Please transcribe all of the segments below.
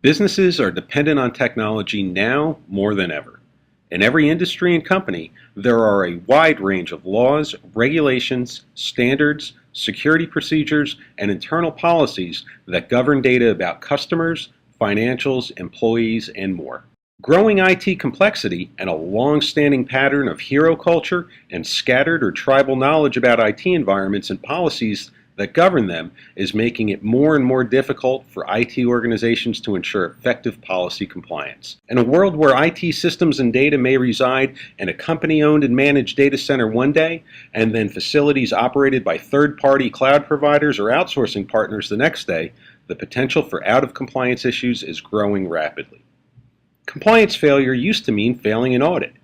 Businesses are dependent on technology now more than ever. In every industry and company, there are a wide range of laws, regulations, standards, security procedures, and internal policies that govern data about customers, financials, employees, and more. Growing IT complexity and a long-standing pattern of hero culture and scattered or tribal knowledge about IT environments and policies that govern them is making it more and more difficult for IT organizations to ensure effective policy compliance. In a world where IT systems and data may reside in a company-owned and managed data center one day, and then facilities operated by third-party cloud providers or outsourcing partners the next day, the potential for out-of-compliance issues is growing rapidly. Compliance failure used to mean failing an audit,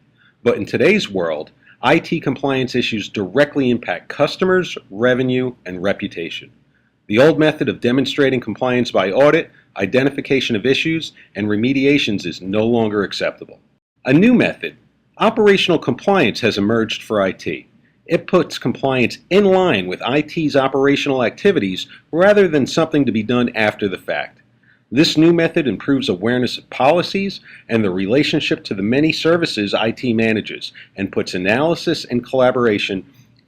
but in today's world, IT compliance issues directly impact customers, revenue, and reputation. The old method of demonstrating compliance by audit, identification of issues, and remediations is no longer acceptable. A new method, operational compliance, has emerged for IT. It puts compliance in line with IT's operational activities rather than something to be done after the fact. This new method improves awareness of policies and the relationship to the many services IT manages, and puts analysis and collaboration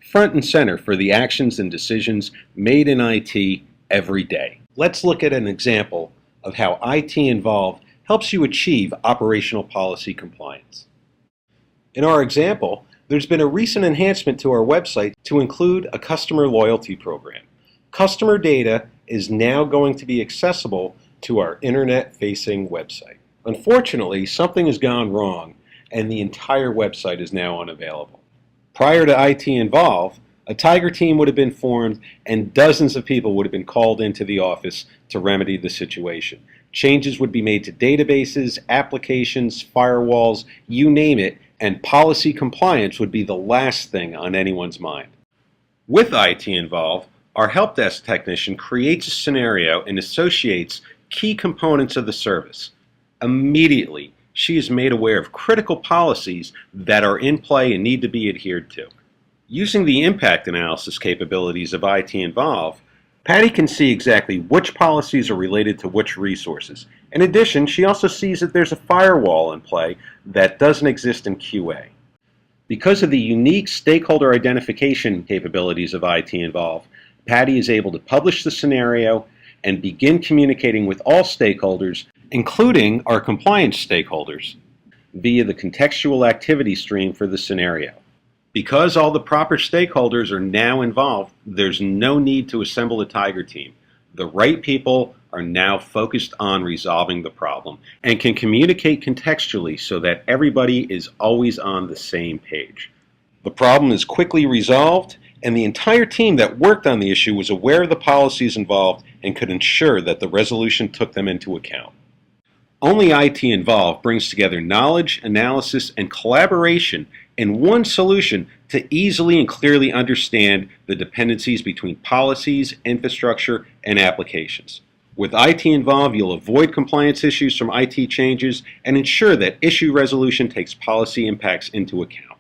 front and center for the actions and decisions made in IT every day. Let's look at an example of how IT Involve helps you achieve operational policy compliance. In our example, there's been a recent enhancement to our website to include a customer loyalty program. Customer data is now going to be accessible to our internet-facing website. Unfortunately, something has gone wrong and the entire website is now unavailable. Prior to IT Involve, a Tiger team would have been formed and dozens of people would have been called into the office to remedy the situation. Changes would be made to databases, applications, firewalls, you name it, and policy compliance would be the last thing on anyone's mind. With IT Involve, our help desk technician creates a scenario and associates key components of the service. Immediately, she is made aware of critical policies that are in play and need to be adhered to. Using the impact analysis capabilities of IT Involve, Patty can see exactly which policies are related to which resources. In addition, she also sees that there's a firewall in play that doesn't exist in QA. Because of the unique stakeholder identification capabilities of IT Involve, Patty is able to publish the scenario and begin communicating with all stakeholders, including our compliance stakeholders, via the contextual activity stream for the scenario. Because all the proper stakeholders are now involved, there's no need to assemble a Tiger team. The right people are now focused on resolving the problem and can communicate contextually so that everybody is always on the same page. The problem is quickly resolved, and the entire team that worked on the issue was aware of the policies involved and could ensure that the resolution took them into account. Only IT Involve brings together knowledge, analysis, and collaboration in one solution to easily and clearly understand the dependencies between policies, infrastructure, and applications. With IT Involve, you'll avoid compliance issues from IT changes and ensure that issue resolution takes policy impacts into account.